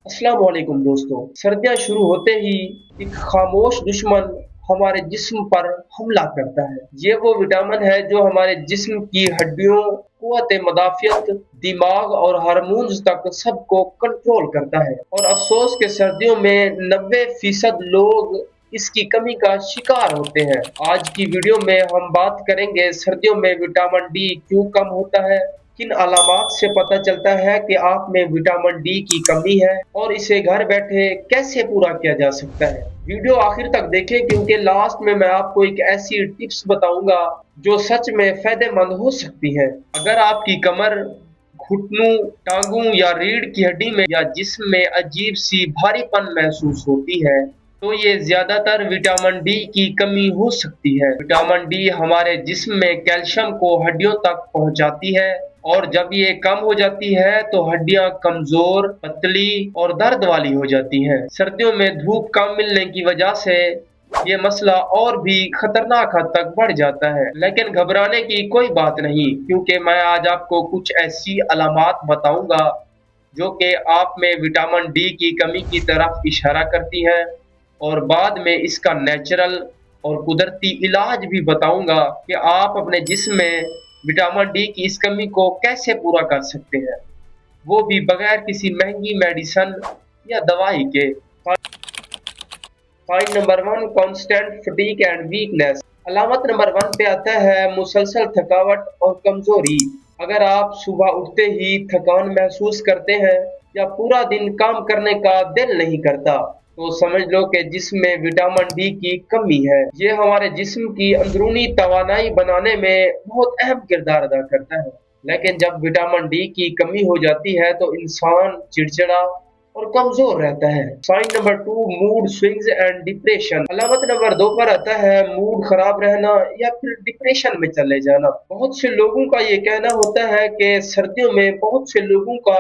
अस्सलाम वालेकुम दोस्तों। सर्दियां शुरू होते ही एक खामोश दुश्मन हमारे जिस्म पर हमला करता है। ये वो विटामिन है जो हमारे जिस्म की हड्डियों, कुव्वत मदाफियत, दिमाग और हार्मोन्स तक सबको कंट्रोल करता है। और अफसोस के सर्दियों में 90% लोग इसकी कमी का शिकार होते हैं। आज की वीडियो में हम बात करेंगे सर्दियों में विटामिन डी क्यों कम होता है, किन अलामात से पता चलता है कि आप में विटामिन डी की कमी है और इसे घर बैठे कैसे पूरा किया जा सकता है। वीडियो आखिर तक देखें क्योंकि लास्ट में मैं आपको एक ऐसी टिप्स बताऊंगा जो सच में फायदेमंद हो सकती है। अगर आपकी कमर, घुटनों, टांगों या रीढ़ की हड्डी में या जिस्म में अजीब सी भारीपन महसूस होती है तो ये ज्यादातर विटामिन डी की कमी हो सकती है। विटामिन डी हमारे जिस्म में कैल्शियम को हड्डियों तक पहुंचाती है और जब ये कम हो जाती है तो हड्डियां कमजोर, पतली और दर्द वाली हो जाती हैं। सर्दियों में धूप कम मिलने की वजह से ये मसला और भी खतरनाक हद तक बढ़ जाता है। लेकिन घबराने की कोई बात नहीं क्योंकि मैं आज आपको कुछ ऐसी अलामात बताऊंगा जो कि आप में विटामिन डी की कमी की तरफ इशारा करती हैं और बाद में इसका नेचुरल और कुदरती इलाज भी बताऊंगा कि आप अपने जिस्म में विटामिन डी की इस कमी को कैसे पूरा कर सकते हैं, वो भी बगैर किसी महंगी मेडिसिन या दवाई के। Point number one, constant fatigue and weakness. अलामत नंबर वन पे आता है मुसलसल थकावट और कमजोरी। अगर आप सुबह उठते ही थकान महसूस करते हैं या पूरा दिन काम करने का दिल नहीं करता तो समझ लो कि जिस्म में विटामिन डी की कमी है। ये हमारे जिस्म की अंदरूनी तवानाई बनाने में बहुत अहम किरदार अदा करता है। लेकिन जब विटामिन डी की कमी हो जाती है तो इंसान चिड़चिड़ा और कमजोर रहता है। Sign number two, mood swings and depression. अलामत नंबर दो पर आता है मूड खराब रहना या फिर डिप्रेशन में चले जाना। बहुत से लोगों का ये कहना होता है कि सर्दियों में बहुत से लोगों का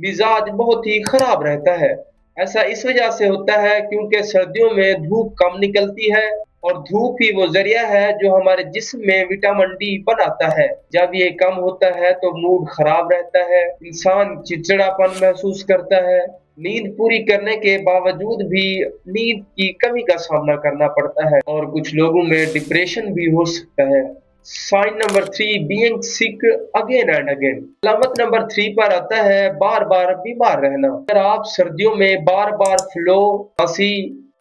मिजाज बहुत ही खराब रहता है। ऐसा इस वजह से होता है क्योंकि सर्दियों में धूप कम निकलती है और धूप ही वो जरिया है जो हमारे जिस्म में विटामिन डी बनाता है। जब ये कम होता है तो मूड खराब रहता है, इंसान चिड़चिड़ापन महसूस करता है, नींद पूरी करने के बावजूद भी नींद की कमी का सामना करना पड़ता है और कुछ लोगों में डिप्रेशन भी हो सकता है। Sign number three, being sick again and again. अलामत नंबर थ्री पर आता है बार बार बीमार रहना। अगर आप सर्दियों में बार बार फ्लू, खांसी,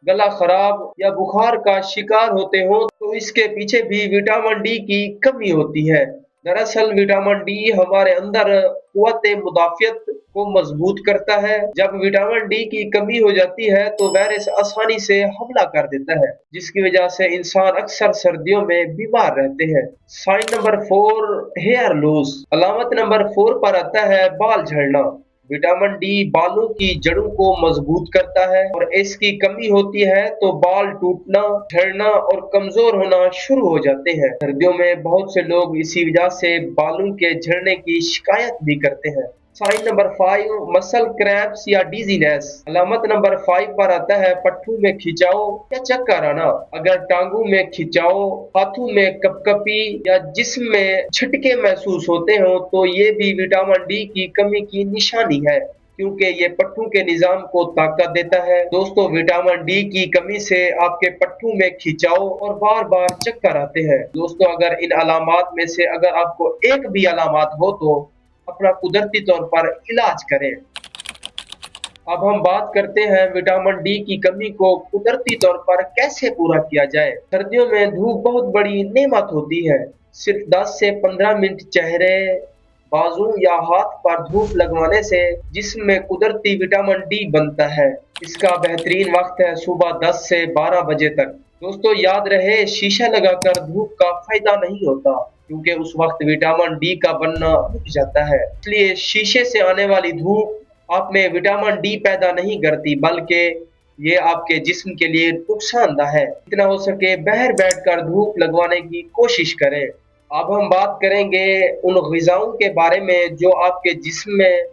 गला खराब या बुखार का शिकार होते हो तो इसके पीछे भी विटामिन डी की कमी होती है। दरअसल विटामिन डी हमारे अंदर कुव्वत मुदाफियत को मजबूत करता है। जब विटामिन डी की कमी हो जाती है तो वायरस आसानी से हमला कर देता है जिसकी वजह से इंसान अक्सर सर्दियों में बीमार रहते हैं। Sign number four, hair loss. अलामत नंबर फोर पर आता है बाल झड़ना। विटामिन डी बालों की जड़ों को मजबूत करता है और इसकी कमी होती है तो बाल टूटना, झड़ना और कमजोर होना शुरू हो जाते हैं। सर्दियों में बहुत से लोग इसी वजह से बालों के झड़ने की शिकायत भी करते हैं। Sign number five, muscle cramps या डिजीनेस। अलामत नंबर फाइव पर आता है पट्टों में खिंचाव या चक्कर आना। अगर टांगों में खिंचाव, हाथों में कपकपी या जिस्म में झटके महसूस होते हो तो ये भी विटामिन डी की कमी की निशानी है क्योंकि ये पट्टों के निजाम को ताकत देता है। दोस्तों, विटामिन डी की कमी से आपके पट्टों में खिंचाव और बार बार चक्कर आते हैं। दोस्तों, अगर इन अलामात में से अगर आपको एक भी अलामात हो तो अपना कुदरती तौर पर इलाज करें। अब हम बात करते हैं विटामिन डी की कमी को कुदरती तौर पर कैसे पूरा किया जाए। सर्दियों में धूप बहुत बड़ी नेमत होती है। सिर्फ 10 से 15 मिनट चेहरे, बाजू या हाथ पर धूप लगवाने से जिस्म में कुदरती विटामिन डी बनता है। इसका बेहतरीन वक्त है सुबह 10 से 12 बजे तक। दोस्तों, याद रहे शीशा लगाकर धूप का फायदा नहीं होता क्योंकि उस वक्त विटामिन डी का बनना रुक जाता है। इसलिए शीशे से आने वाली धूप आप में विटामिन डी पैदा नहीं करती बल्कि ये आपके जिस्म के लिए नुकसानदायक है। जितना हो सके बाहर बैठकर धूप लगवाने की कोशिश करें। अब हम बात करेंगे उन ग़िज़ाओं के बारे में जो आपके जिस्म में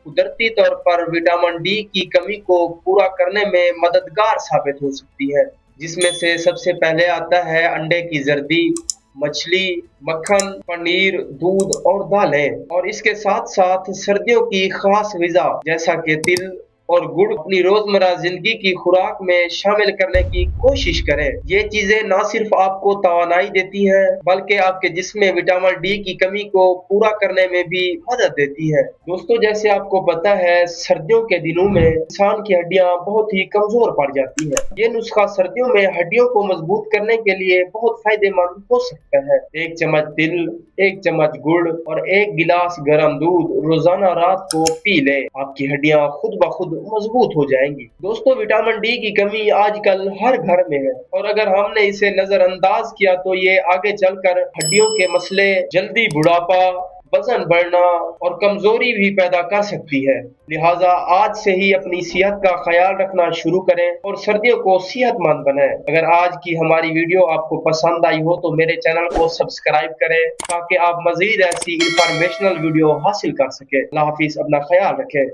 कुदरती तौर पर विटामिन डी की कमी को पूरा करने में मददगार साबित हो सकती है, जिसमें से सबसे पहले आता है अंडे की जर्दी, मछली, मक्खन, पनीर, दूध और दालें। और इसके साथ साथ सर्दियों की खास ग़िज़ा जैसा कि तिल, और गुड़ अपनी रोजमर्रा जिंदगी की खुराक में शामिल करने की कोशिश करें। ये चीजें न सिर्फ आपको तवानाई देती हैं, बल्कि आपके जिस्म में विटामिन डी की कमी को पूरा करने में भी मदद देती है। दोस्तों, जैसे आपको पता है, सर्दियों के दिनों में इंसान की हड्डियां बहुत ही कमजोर पड़ जाती हैं। ये नुस्खा सर्दियों में हड्डियों को मजबूत करने के लिए बहुत फायदेमंद हो सकता है। 1 चम्मच तिल, 1 चम्मच गुड़ और 1 गिलास गर्म दूध रोजाना रात को पी लें। आपकी हड्डियां खुद ब खुद मजबूत हो जाएंगी। दोस्तों, विटामिन डी की कमी आजकल हर घर में है और अगर हमने इसे नजरअंदाज किया तो ये आगे चलकर हड्डियों के मसले, जल्दी बुढ़ापा, वजन बढ़ना और कमजोरी भी पैदा कर सकती है। लिहाजा आज से ही अपनी सेहत का ख्याल रखना शुरू करें और सर्दियों को सेहतमंद बनाएं। अगर आज की हमारी वीडियो आपको पसंद आई हो तो मेरे चैनल को सब्सक्राइब करें ताकि आप मजीद ऐसी इंफॉर्मेशनल वीडियो हासिल कर सकें। अल्लाह हाफिज, अपना ख्याल रखें।